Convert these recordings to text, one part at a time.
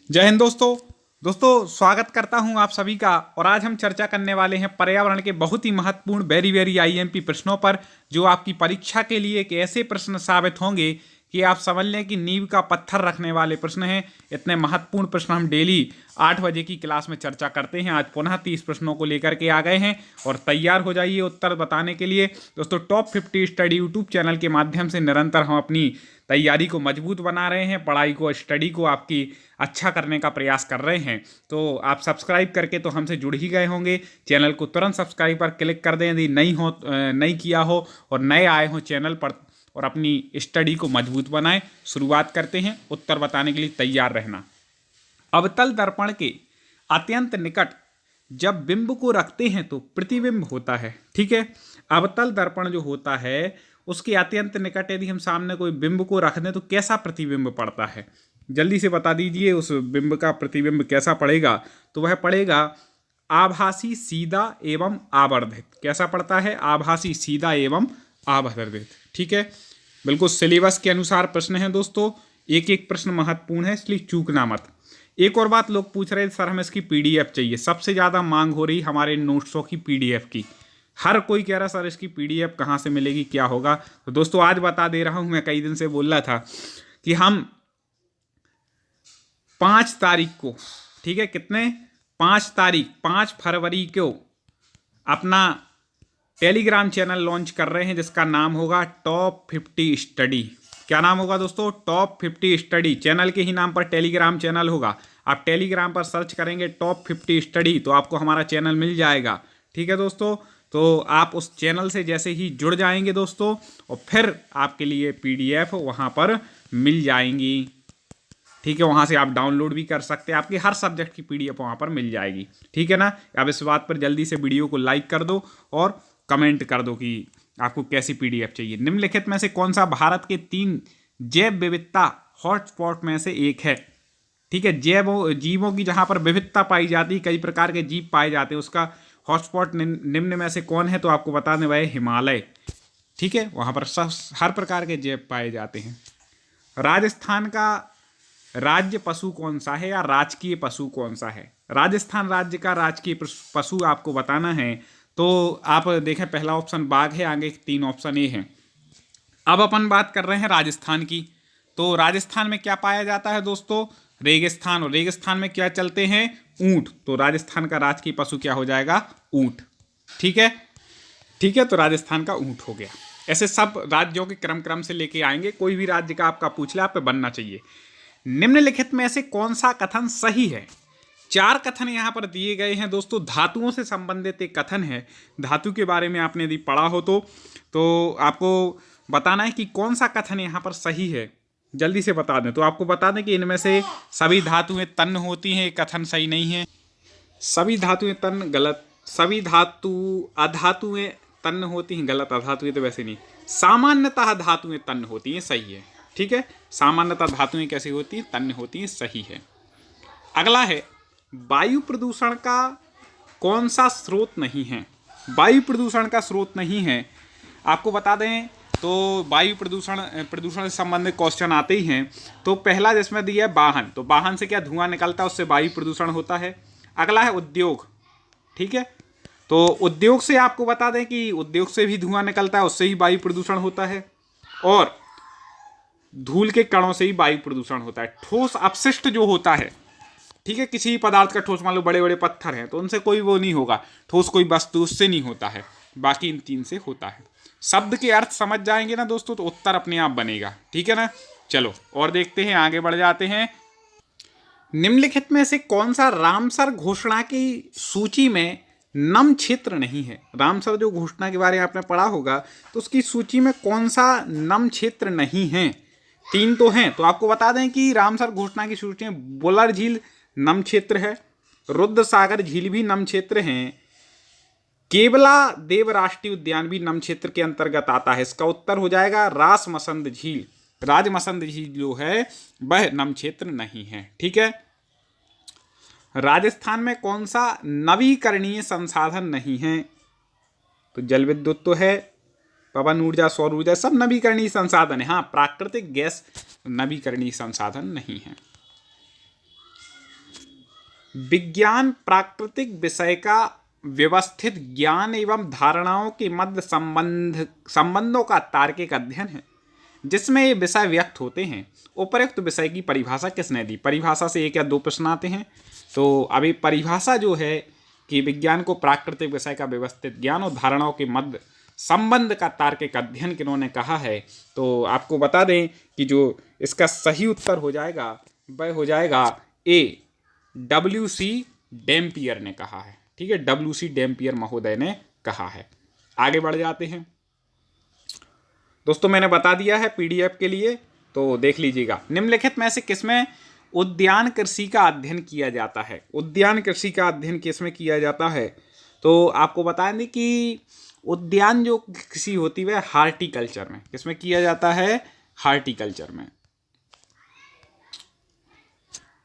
जय हिंद दोस्तों स्वागत करता हूं आप सभी का। और आज हम चर्चा करने वाले हैं पर्यावरण के बहुत ही महत्वपूर्ण वेरी आईएमपी प्रश्नों पर, जो आपकी परीक्षा के लिए एक ऐसे प्रश्न साबित होंगे कि आप समझ लें कि नींव का पत्थर रखने वाले प्रश्न हैं। इतने महत्वपूर्ण प्रश्न हम डेली 8 बजे की क्लास में चर्चा करते हैं। आज पुनः 30 प्रश्नों को लेकर के आ गए हैं और तैयार हो जाइए उत्तर बताने के लिए। दोस्तों, टॉप 50 स्टडी यूट्यूब चैनल के माध्यम से निरंतर हम अपनी तैयारी को मजबूत बना रहे हैं, पढ़ाई को, स्टडी को आपकी अच्छा करने का प्रयास कर रहे हैं। तो आप सब्सक्राइब करके तो हमसे जुड़ ही गए होंगे। चैनल को तुरंत सब्सक्राइब पर क्लिक कर दें यदि नहीं किया हो और नए आए हो चैनल पर, और अपनी स्टडी को मजबूत बनाएं। शुरुआत करते हैं। उत्तर बताने के लिए तैयार रहना। अवतल दर्पण के अत्यंत निकट जब बिंब को रखते हैं तो प्रतिबिंब होता है। ठीक है, अवतल दर्पण जो होता है उसके अत्यंत निकट यदि हम सामने कोई बिंब को रख दें तो कैसा प्रतिबिंब पड़ता है? जल्दी से बता दीजिए उस बिंब का प्रतिबिंब कैसा पड़ेगा। तो वह पड़ेगा आभासी, सीधा एवं आवर्धित। कैसा पड़ता है? आभासी, सीधा एवं आवर्धित। ठीक है, बिल्कुल सिलेबस के अनुसार प्रश्न है दोस्तों। एक एक प्रश्न महत्वपूर्ण है, इसलिए चूकना मत। एक और बात लोग पूछ रहे थे, सर हमें इसकी पीडीएफ चाहिए। सबसे ज़्यादा मांग हो रही हमारे नोट्सों की पीडीएफ की। हर कोई कह रहा सर इसकी पीडीएफ कहाँ से मिलेगी, क्या होगा? तो दोस्तों आज बता दे रहा हूँ। मैं कई दिन से बोल रहा था कि हम 5 तारीख को, ठीक है, कितने 5 तारीख 5 फरवरी को अपना टेलीग्राम चैनल लॉन्च कर रहे हैं जिसका नाम होगा टॉप 50 स्टडी। क्या नाम होगा दोस्तों? Top 50 study. चैनल के ही नाम पर टेलीग्राम चैनल होगा। आप टेलीग्राम पर सर्च करेंगे टॉप 50 स्टडी तो आपको हमारा चैनल मिल जाएगा। ठीक है दोस्तों, तो आप उस चैनल से जैसे ही जुड़ जाएंगे दोस्तों, और फिर आपके लिए पीडीएफ वहाँ पर मिल जाएंगी। ठीक है, वहाँ से आप डाउनलोड भी कर सकते हैं। आपके हर सब्जेक्ट की पीडीएफ वहाँ पर मिल जाएगी। ठीक है ना? अब इस बात पर जल्दी से वीडियो को लाइक कर दो और कमेंट कर दो कि आपको कैसी पीडीएफ चाहिए। निम्नलिखित में से कौन सा भारत के 3 जैव विविधता हॉटस्पॉट में से एक है? ठीक है, जीवों की जहाँ पर विविधता पाई जाती है, कई प्रकार के जीव पाए जाते हैं, उसका हॉटस्पॉट निम्न में से कौन है? तो आपको बता दें वह हिमालय। ठीक है, वहाँ पर हर प्रकार के जैव पाए जाते हैं। राजस्थान का राज्य पशु कौन सा है या राजकीय पशु कौन सा है? राजस्थान राज्य का राजकीय पशु आपको बताना है। तो आप देखें, पहला ऑप्शन बाघ है, आगे 3 ऑप्शन ए हैं। अब अपन बात कर रहे हैं राजस्थान की। तो राजस्थान में क्या पाया जाता है दोस्तों? रेगिस्तान। और रेगिस्तान में क्या चलते हैं? ऊंट। तो राजस्थान का राजकीय पशु क्या हो जाएगा? ऊंट। ठीक है, ठीक है, तो राजस्थान का ऊंट हो गया। ऐसे सब राज्यों के क्रम से लेके आएंगे। कोई भी राज्य का आपका पूछ ले, आप पे बनना चाहिए। निम्नलिखित में से कौन सा कथन सही है? 4 कथन यहां पर दिए गए हैं दोस्तों। धातुओं से संबंधित एक कथन है। धातु के बारे में आपने यदि पढ़ा हो तो आपको बताना है कि कौन सा कथन यहां पर सही है। जल्दी से बता दें। तो आपको बता दें कि इनमें से सभी धातुएं तन्न होती हैं, कथन सही नहीं है। सभी धातुएं तन्न, गलत। सभी अधातुएं तन्न होती हैं, गलत। अधातुएं तो वैसे नहीं। सामान्यतः धातुएं तन्न होती हैं, सही है। ठीक है, सामान्यतः धातुएं कैसी होती हैं? तन्न होती हैं, सही है। अगला है, वायु प्रदूषण का कौन सा स्रोत नहीं है? वायु प्रदूषण का स्रोत नहीं है, आपको बता दें तो वायु प्रदूषण से संबंधित क्वेश्चन आते ही हैं। तो पहला जिसमें दिया है वाहन। तो वाहन से क्या धुआं निकलता है, उससे वायु प्रदूषण होता है। अगला है उद्योग। ठीक है, तो उद्योग से आपको बता दें कि उद्योग से भी धुआं निकलता है, उससे ही वायु प्रदूषण होता है। और धूल के कणों से ही वायु प्रदूषण होता है। ठोस अपशिष्ट जो होता है, ठीक है, किसी पदार्थ का ठोस, मान लो बड़े बड़े पत्थर हैं तो उनसे कोई वो नहीं होगा, ठोस कोई वस्तु उससे नहीं होता है। बाकी इन 3 से होता है। शब्द के अर्थ समझ जाएंगे ना दोस्तों तो उत्तर अपने आप बनेगा। ठीक है ना? चलो और देखते हैं, आगे बढ़ जाते हैं। निम्नलिखित में से कौन सा रामसर घोषणा की सूची में नम क्षेत्र नहीं है? रामसर जो घोषणा के बारे में आपने पढ़ा होगा, तो उसकी सूची में कौन सा नम क्षेत्र नहीं है? 3 तो हैं। तो आपको बता दें कि रामसर घोषणा की सूची में बुलर झील नम क्षेत्र है, रुद्र सागर झील भी नम क्षेत्र है, केवला देव राष्ट्रीय उद्यान भी नम क्षेत्र के अंतर्गत आता है। इसका उत्तर हो जाएगा राजमसंद झील। राजमसंद झील जो है वह नम क्षेत्र नहीं है। ठीक है, राजस्थान में कौन सा नवीकरणीय संसाधन नहीं है? तो जल विद्युत तो है, पवन ऊर्जा, सौर ऊर्जा, सब नवीकरणीय संसाधन है। हाँ, प्राकृतिक गैस नवीकरणीय संसाधन नहीं है। विज्ञान प्राकृतिक विषय का व्यवस्थित ज्ञान एवं धारणाओं के मध्य संबंधों का तार्किक अध्ययन है जिसमें ये विषय व्यक्त होते हैं। उपरोक्त विषय की परिभाषा किसने दी? परिभाषा से एक या दो प्रश्न आते हैं। तो अभी परिभाषा जो है कि विज्ञान को प्राकृतिक विषय का व्यवस्थित ज्ञान और धारणाओं के मध्य संबंध का तार्किक अध्ययन किन्होंने कहा है, तो आपको बता दें कि जो इसका सही उत्तर हो जाएगा वह हो जाएगा ए, WC डैम्पियर ने कहा है। ठीक है, WC डैम्पियर महोदय ने कहा है। आगे बढ़ जाते हैं दोस्तों, मैंने बता दिया है PDF के लिए, तो देख लीजिएगा। निम्नलिखित में से किसमें उद्यान कृषि का अध्ययन किया जाता है? उद्यान कृषि का अध्ययन किसमें किया जाता है? तो आपको बता दें कि उद्यान जो कृषि होती है हार्टिकल्चर में, किसमें किया जाता है? हार्टिकल्चर में।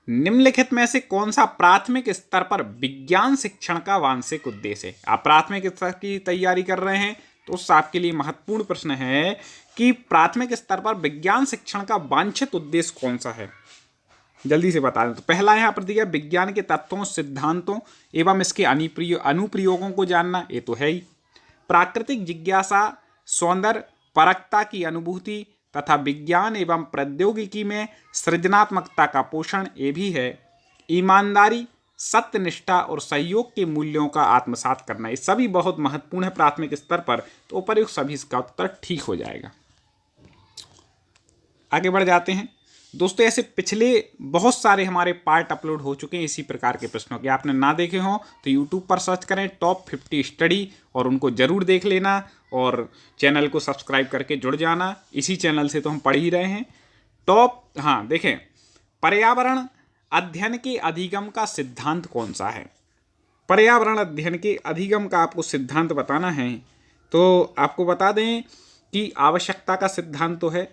निम्नलिखित में से कौन सा प्राथमिक स्तर पर विज्ञान शिक्षण का वांछित उद्देश्य है? आप प्राथमिक स्तर की तैयारी कर रहे हैं तो उस आपके लिए महत्वपूर्ण प्रश्न है कि प्राथमिक स्तर पर विज्ञान शिक्षण का वांछित उद्देश्य कौन सा है? जल्दी से बता दें। तो पहला यहाँ पर दिया विज्ञान के तत्वों, सिद्धांतों एवं इसके अनुप्रयोगों को जानना, ये तो है ही। प्राकृतिक जिज्ञासा, सौंदर्य परकता की अनुभूति तथा विज्ञान एवं प्रौद्योगिकी में सृजनात्मकता का पोषण, ये भी है। ईमानदारी, सत्यनिष्ठा और सहयोग के मूल्यों का आत्मसात करना, ये सभी बहुत महत्वपूर्ण है प्राथमिक स्तर पर। तो उपर्युक्त सभी इसका उत्तर ठीक हो जाएगा। आगे बढ़ जाते हैं दोस्तों। ऐसे पिछले बहुत सारे हमारे पार्ट अपलोड हो चुके हैं इसी प्रकार के प्रश्नों के। आपने ना देखे हो तो यूट्यूब पर सर्च करें टॉप 50 स्टडी और उनको जरूर देख लेना और चैनल को सब्सक्राइब करके जुड़ जाना। इसी चैनल से तो हम पढ़ ही रहे हैं। हाँ देखें, पर्यावरण अध्ययन के अधिगम का सिद्धांत कौन सा है? पर्यावरण अध्ययन के अधिगम का आपको सिद्धांत बताना है तो आपको बता दें कि आवश्यकता का सिद्धांत तो है,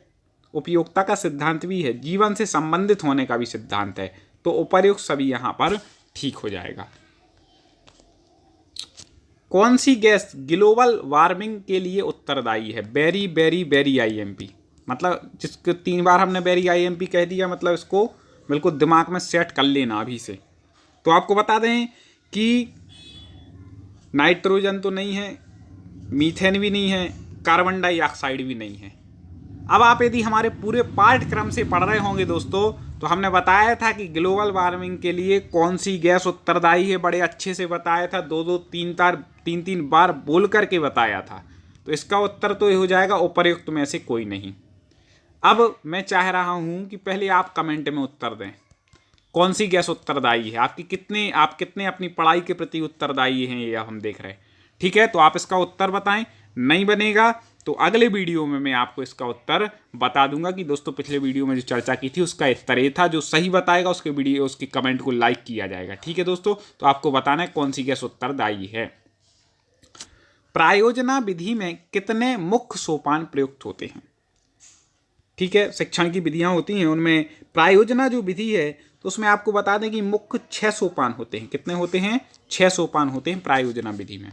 उपयोगिता का सिद्धांत भी है, जीवन से संबंधित होने का भी सिद्धांत है। तो उपर्युक्त सभी यहां पर ठीक हो जाएगा। कौन सी गैस ग्लोबल वार्मिंग के लिए उत्तरदायी है? बेरी बेरी बेरी IMP, मतलब जिसको 3 बार हमने बेरी IMP कह दिया, मतलब इसको बिल्कुल दिमाग में सेट कर लेना अभी से। तो आपको बता दें कि नाइट्रोजन तो नहीं है, मीथेन भी नहीं है, कार्बन डाइऑक्साइड भी नहीं है। अब आप यदि हमारे पूरे पाठ्यक्रम से पढ़ रहे होंगे दोस्तों, तो हमने बताया था कि ग्लोबल वार्मिंग के लिए कौन सी गैस उत्तरदायी है, बड़े अच्छे से बताया था, 2-3 बार बोल करके बताया था। तो इसका उत्तर तो ये हो जाएगा उपर्युक्त में से कोई नहीं। अब मैं चाह रहा हूं कि पहले आप कमेंट में उत्तर दें, कौन सी गैस उत्तरदायी है। आप कितने अपनी पढ़ाई के प्रति उत्तरदायी हैं ये हम देख रहे हैं। ठीक है, तो आप इसका उत्तर बताएं। नहीं बनेगा तो अगले वीडियो में मैं आपको इसका उत्तर बता दूंगा कि दोस्तों पिछले वीडियो में जो चर्चा की थी उसका उत्तर ये था। जो सही बताएगा उसके कमेंट को लाइक किया जाएगा। ठीक है दोस्तों, तो आपको बताना है कौन सी गैस उत्तरदायी है। प्रायोजना विधि में कितने मुख्य सोपान प्रयुक्त होते हैं? ठीक है, शिक्षण की विधियां होती हैं, उनमें प्रायोजना जो विधि है तो उसमें आपको बता दें कि मुख्य 6 सोपान होते हैं। कितने होते हैं? 6 सोपान होते हैं प्रायोजना विधि में।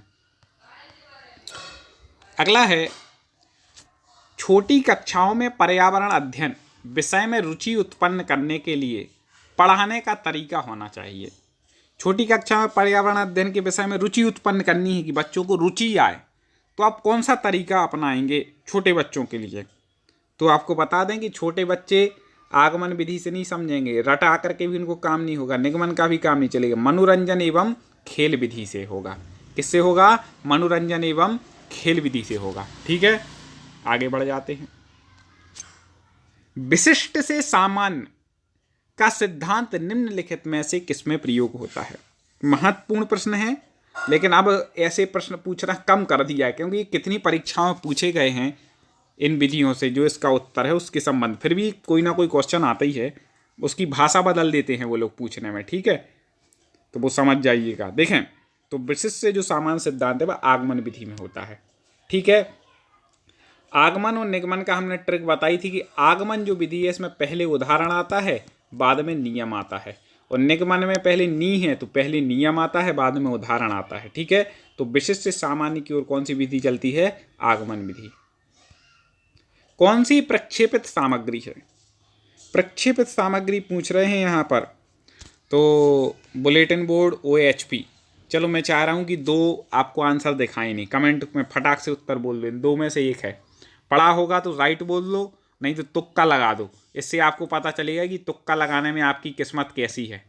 अगला है, छोटी कक्षाओं में पर्यावरण अध्ययन विषय में रुचि उत्पन्न करने के लिए पढ़ाने का तरीका होना चाहिए। छोटी कक्षा में पर्यावरण अध्ययन के विषय में रुचि उत्पन्न करनी है कि बच्चों को रुचि आए, तो आप कौन सा तरीका अपनाएंगे छोटे बच्चों के लिए? तो आपको बता दें कि छोटे बच्चे आगमन विधि से नहीं समझेंगे, रटा करके भी उनको काम नहीं होगा, निगमन का भी काम नहीं चलेगा, मनोरंजन एवं खेल विधि से होगा। किससे होगा? मनोरंजन एवं खेल विधि से होगा। ठीक है, आगे बढ़ जाते हैं। विशिष्ट से सामान्य का सिद्धांत निम्नलिखित में से किसमें प्रयोग होता है? महत्वपूर्ण प्रश्न है, लेकिन अब ऐसे प्रश्न पूछना कम कर दिया है क्योंकि कितनी परीक्षाओं में पूछे गए हैं इन विधियों से। जो इसका उत्तर है उसके संबंध, फिर भी कोई ना कोई क्वेश्चन आता ही है, उसकी भाषा बदल देते हैं वो लोग पूछने में। ठीक है, तो वो समझ जाइएगा। देखें, तो विशिष्ट से जो सामान्य सिद्धांत है वह आगमन विधि में होता है। ठीक है, आगमन और निगमन का हमने ट्रिक बताई थी कि आगमन जो विधि है इसमें पहले उदाहरण आता है, बाद में नियम आता है, और निगमन में पहले नी है तो पहले नियम आता है, बाद में उदाहरण आता है। ठीक है, तो विशिष्ट से सामान्य की ओर कौन सी विधि चलती है? आगमन विधि। कौन सी प्रक्षेपित सामग्री है? प्रक्षेपित सामग्री पूछ रहे हैं यहाँ पर, तो बुलेटिन बोर्ड OHP। चलो मैं चाह रहा हूँ कि 2 आपको आंसर दिखाई नहीं, कमेंट में फटाक से उत्तर बोल दो, 2 में से एक है। पढ़ा होगा तो राइट बोल दो, नहीं तो तुक्का लगा दो। इससे आपको पता चलेगा कि तुक्का लगाने में आपकी किस्मत कैसी है।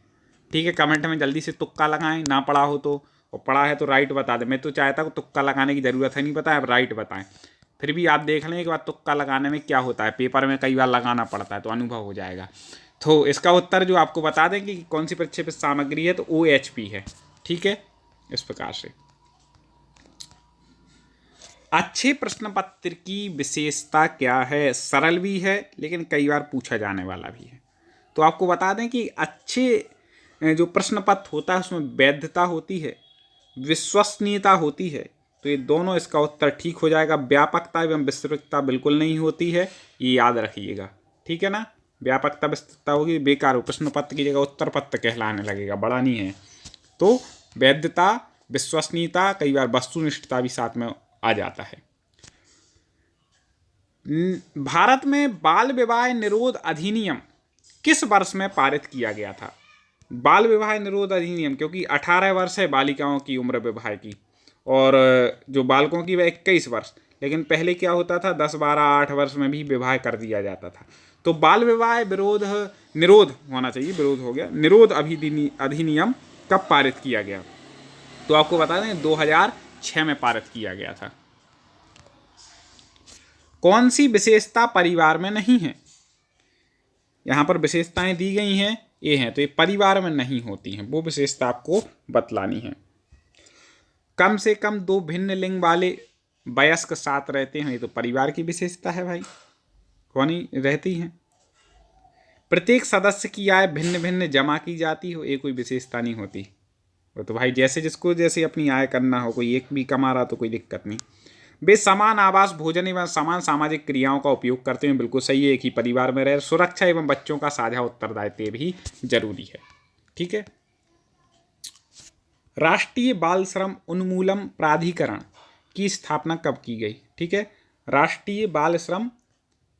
ठीक है, कमेंट में जल्दी से तुक्का लगाएं, ना पढ़ा हो तो, और पढ़ा है तो राइट बता दें। मैं तो चाहता हूँ तुक्का लगाने की ज़रूरत है नहीं, बताएं, अब राइट बताएं। फिर भी आप देख लें एक बार तुक्का लगाने में क्या होता है, पेपर में कई बार लगाना पड़ता है तो अनुभव हो जाएगा। तो इसका उत्तर जो आपको बता दें कि कौन सी प्रक्षेपित सामग्री है, तो OHP है। ठीक है, इस प्रकार से। अच्छे प्रश्न पत्र की विशेषता क्या है? सरल भी है लेकिन कई बार पूछा जाने वाला भी है। तो आपको बता दें कि अच्छे जो प्रश्न पत्र होता है उसमें वैधता होती है, विश्वसनीयता होती है। तो ये दोनों, इसका उत्तर ठीक हो जाएगा। व्यापकता एवं विस्तृतता बिल्कुल नहीं होती है, ये याद रखिएगा। ठीक है ना, व्यापकता विस्तृतता होगी बेकार हो, प्रश्न पत्र की जगह उत्तर पत्र कहलाने लगेगा, बड़ा नहीं है। तो वैधता, विश्वसनीयता, कई बार वस्तुनिष्ठता भी साथ में आ जाता है। भारत में बाल विवाह निरोध अधिनियम किस वर्ष में पारित किया गया था? बाल विवाह निरोध अधिनियम, क्योंकि 18 वर्ष है बालिकाओं की उम्र विवाह की, और जो बालकों की वह 21 वर्ष। लेकिन पहले क्या होता था, 10, 12, 8 वर्ष में भी विवाह कर दिया जाता था। तो बाल विवाह निरोध होना चाहिए, विरोध हो गया, निरोध अधिनियम कब पारित किया गया? तो आपको बता दें 2006 में पारित किया गया था। कौन सी विशेषता परिवार में नहीं है? यहाँ पर विशेषताएं दी गई हैं, ये हैं, तो ये परिवार में नहीं होती हैं, वो विशेषता आपको बतलानी है। कम से कम 2 भिन्न लिंग वाले वयस्क साथ रहते हैं, ये तो परिवार की विशेषता है भाई, कौन ही रहती हैं। प्रत्येक सदस्य की आय भिन्न भिन्न जमा की जाती हो, ये कोई विशेषता नहीं होती। वो तो भाई जैसे जिसको जैसे अपनी आय करना हो, कोई एक भी कमा रहा तो कोई दिक्कत नहीं। वे समान आवास, भोजन एवं समान सामाजिक क्रियाओं का उपयोग करते हैं, बिल्कुल सही है, एक ही परिवार में रहे। सुरक्षा एवं बच्चों का साझा उत्तरदायित्व भी जरूरी है। ठीक है। राष्ट्रीय बाल श्रम उन्मूलन प्राधिकरण की स्थापना कब की गई? ठीक है, राष्ट्रीय बाल श्रम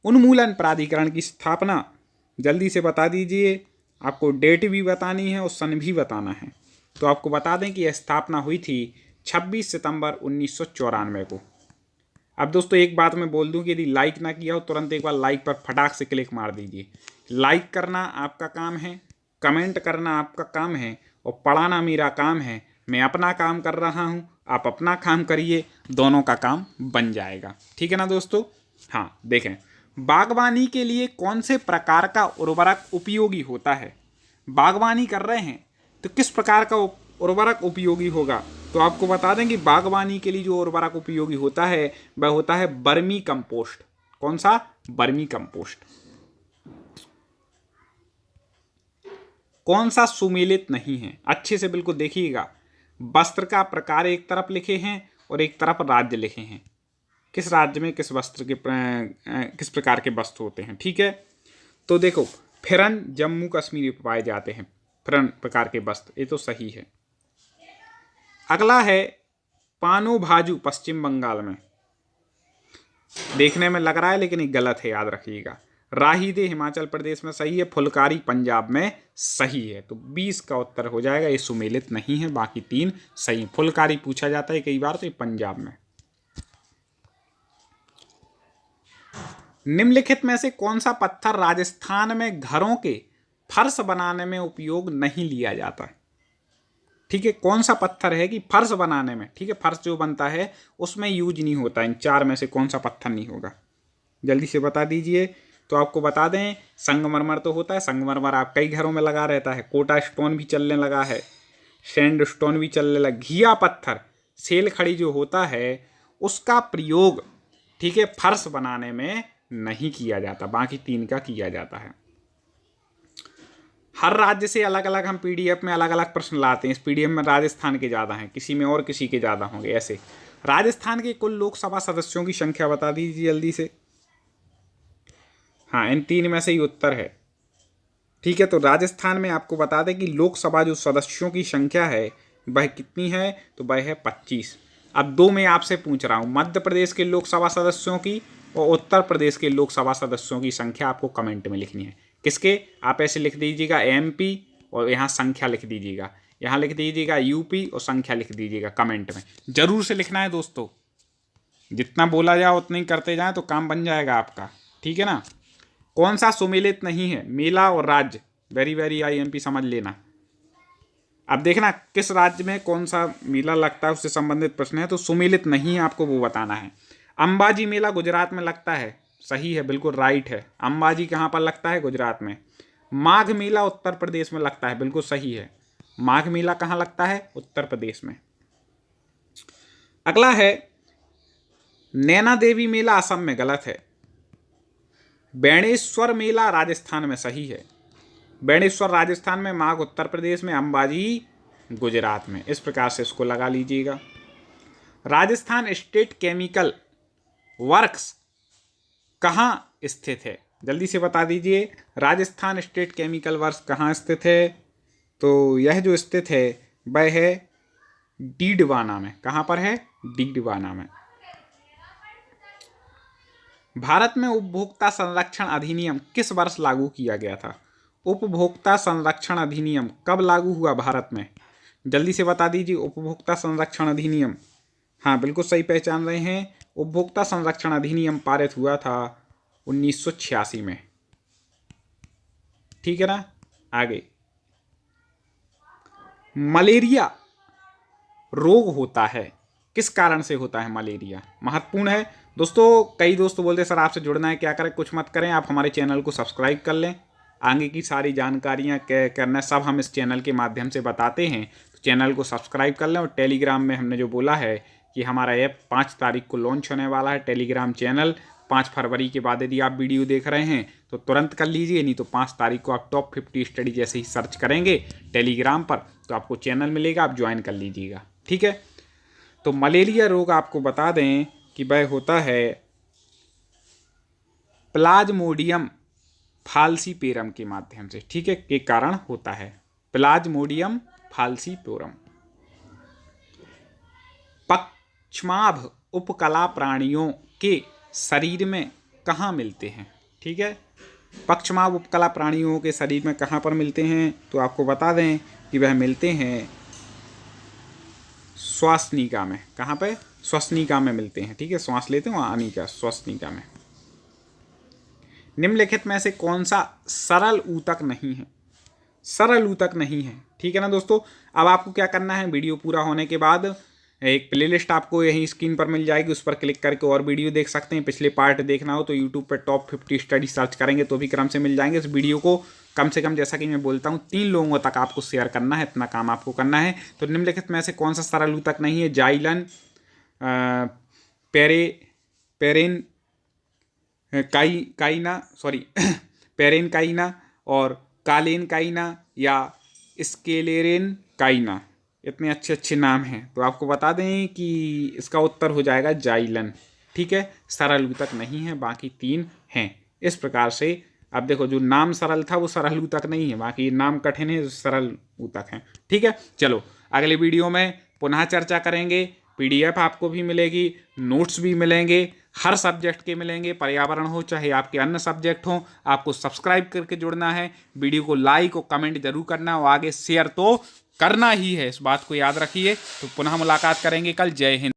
उन्मूलन प्राधिकरण की स्थापना जल्दी से बता दीजिए, आपको डेट भी बतानी है और सन भी बताना है। तो आपको बता दें कि यह स्थापना हुई थी 26 सितंबर 1994 को। अब दोस्तों एक बात मैं बोल दूं कि यदि लाइक ना किया हो तुरंत एक बार लाइक पर फटाक से क्लिक मार दीजिए। लाइक करना आपका काम है, कमेंट करना आपका काम है, और पढ़ाना मेरा काम है। मैं अपना काम कर रहा हूँ, आप अपना काम करिए, दोनों का काम बन जाएगा। ठीक है ना दोस्तों। हाँ देखें, बागवानी के लिए कौन से प्रकार का उर्वरक उपयोगी होता है? बागवानी कर रहे हैं तो किस प्रकार का उर्वरक उपयोगी होगा? तो आपको बता दें कि बागवानी के लिए जो उर्वरक उपयोगी होता है वह होता है वर्मी कंपोस्ट। कौन सा? Vermi compost. कौन सा सुमेलित नहीं है? अच्छे से बिल्कुल देखिएगा, वस्त्र का प्रकार एक तरफ लिखे हैं और एक तरफ राज्य लिखे हैं, किस राज्य में किस वस्त्र के किस प्रकार के वस्त्र होते हैं। ठीक है, तो देखो फिरन जम्मू कश्मीर में पाए जाते हैं, फिरन प्रकार के वस्त्र, ये तो सही है। अगला है पानो भाजू, पश्चिम बंगाल में। देखने में लग रहा है लेकिन ये गलत है, याद रखिएगा। राहीदे हिमाचल प्रदेश में सही है, फुलकारी पंजाब में सही है। तो 20 का उत्तर हो जाएगा, ये सुमेलित नहीं है, बाकी 3 सही। फुलकारी पूछा जाता है कई बार, तो ये पंजाब में। निम्नलिखित में से कौन सा पत्थर राजस्थान में घरों के फर्श बनाने में उपयोग नहीं लिया जाता है? ठीक है, कौन सा पत्थर है कि फर्श बनाने में, ठीक है, फर्श जो बनता है उसमें यूज नहीं होता। इन 4 में से कौन सा पत्थर नहीं होगा, जल्दी से बता दीजिए। तो आपको बता दें, संगमरमर तो होता है, संगमरमर आप कई घरों में लगा रहता है। कोटा स्टोन भी चलने लगा है, सैंड स्टोन भी चलने लगा। घिया पत्थर, सेल खड़ी जो होता है उसका प्रयोग, ठीक है, फर्श बनाने में नहीं किया जाता, बाकी 3 का किया जाता है। हर राज्य से अलग अलग हम पीडीएफ में अलग अलग प्रश्न लाते हैं। इस पीडीएफ में राजस्थान के ज़्यादा हैं, किसी में और किसी के ज़्यादा होंगे। ऐसे राजस्थान के कुल लोकसभा सदस्यों की संख्या बता दीजिए जल्दी से। हाँ, इन 3 में से ही उत्तर है। ठीक है, तो राजस्थान में आपको बता दें कि लोकसभा जो सदस्यों की संख्या है वह कितनी है, तो वह है 25। अब 2 मैं आपसे पूछ रहा हूँ, मध्य प्रदेश के लोकसभा सदस्यों की और उत्तर प्रदेश के लोकसभा सदस्यों की संख्या आपको कमेंट में लिखनी है। किसके? आप ऐसे लिख दीजिएगा MP और यहाँ संख्या लिख दीजिएगा, यहाँ लिख दीजिएगा यूपी और संख्या लिख दीजिएगा कमेंट में। जरूर से लिखना है दोस्तों, जितना बोला जाए उतना ही करते जाएं तो काम बन जाएगा आपका, ठीक है ना। कौन सा सुमेलित नहीं है, मेला और राज्य, वेरी वेरी IMP समझ लेना। अब देखना किस राज्य में कौन सा मेला लगता है उससे संबंधित प्रश्न है, तो सुमेलित नहीं है आपको वो बताना है। अंबाजी मेला गुजरात में लगता है, सही है, बिल्कुल राइट है। अंबाजी कहाँ पर लगता है, गुजरात में। माघ मेला उत्तर प्रदेश में लगता है, बिल्कुल सही है। माघ मेला कहाँ लगता है, उत्तर प्रदेश में। अगला है नैना देवी मेला असम में, गलत है। बेणेश्वर मेला राजस्थान में, सही है। बेणेश्वर राजस्थान में, माघ उत्तर प्रदेश में, अंबाजी गुजरात में। इस प्रकार से इसको लगा लीजिएगा। राजस्थान स्टेट केमिकल वर्क्स कहाँ स्थित है, जल्दी से बता दीजिए। राजस्थान स्टेट केमिकल वर्क्स कहाँ स्थित है, तो यह जो स्थित है वह है डीडवाना में। कहाँ पर है, डीडवाना में। भारत में उपभोक्ता संरक्षण अधिनियम किस वर्ष लागू किया गया था। उपभोक्ता संरक्षण अधिनियम कब लागू हुआ भारत में, जल्दी से बता दीजिए। उपभोक्ता संरक्षण अधिनियम, हाँ बिल्कुल सही पहचान रहे हैं। उपभोक्ता संरक्षण अधिनियम पारित हुआ था 1986 में, ठीक है ना। आगे, मलेरिया रोग होता है, किस कारण से होता है मलेरिया, महत्वपूर्ण है दोस्तों। कई दोस्त बोलते हैं सर आपसे जुड़ना है, क्या करें, कुछ मत करें, आप हमारे चैनल को सब्सक्राइब कर लें। आगे की सारी जानकारियाँ करना सब हम इस चैनल के माध्यम से बताते हैं, तो चैनल को सब्सक्राइब कर लें। और टेलीग्राम में हमने जो बोला है कि हमारा ऐप 5 तारीख को लॉन्च होने वाला है, टेलीग्राम चैनल। 5 फरवरी के बाद यदि आप वीडियो देख रहे हैं तो तुरंत कर लीजिए, नहीं तो 5 तारीख को आप टॉप 50 स्टडी जैसे ही सर्च करेंगे टेलीग्राम पर तो आपको चैनल मिलेगा, आप ज्वाइन कर लीजिएगा, ठीक है। तो मलेरिया रोग आपको बता दें कि वह होता है प्लाज्मोडियम फाल्सीपेरम के माध्यम से, ठीक है, के कारण होता है। Plasmodium falciparum. पक्षमाभ उपकला प्राणियों के शरीर में कहाँ मिलते हैं, ठीक है। पक्षमाभ उपकला प्राणियों के शरीर में कहाँ पर मिलते हैं, तो आपको बता दें कि वह मिलते हैं श्वासनिका में। कहाँ पे, श्वसनिका में मिलते हैं, ठीक है। श्वास लेते हैं वहाँ अनिका, श्वसनिका में। निम्नलिखित में से कौन सा सरल ऊतक नहीं है, सरल ऊतक नहीं है, ठीक है ना दोस्तों। अब आपको क्या करना है, वीडियो पूरा होने के बाद एक प्लेलिस्ट आपको यहीं स्क्रीन पर मिल जाएगी, उस पर क्लिक करके और वीडियो देख सकते हैं। पिछले पार्ट देखना हो तो यूट्यूब पर टॉप 50 स्टडी सर्च करेंगे तो भी क्रम से मिल जाएंगे। इस वीडियो को कम से कम, जैसा कि मैं बोलता हूँ, 3 लोगों तक आपको शेयर करना है, इतना काम आपको करना है। तो निम्नलिखित में से कौन सा सरल ऊतक नहीं है, जाइलन, पेरेनकाइना और कालेनकाइना या स्केलेरेनकाइना। इतने अच्छे अच्छे नाम हैं, तो आपको बता दें कि इसका उत्तर हो जाएगा जाइलन, ठीक है। सरल ऊतक नहीं है, बाकी 3 हैं। इस प्रकार से अब देखो, जो नाम सरल था वो सरल ऊतक नहीं है, बाकी नाम कठिन है, सरल ऊतक हैं, ठीक है। चलो अगले वीडियो में पुनः चर्चा करेंगे। PDF आपको भी मिलेगी, नोट्स भी मिलेंगे, हर सब्जेक्ट के मिलेंगे, पर्यावरण हो चाहे आपके अन्य सब्जेक्ट हो। आपको सब्सक्राइब करके जुड़ना है, वीडियो को लाइक और कमेंट जरूर करना है और आगे शेयर तो करना ही है, इस बात को याद रखिए। तो पुनः मुलाकात करेंगे कल। जय हिंद।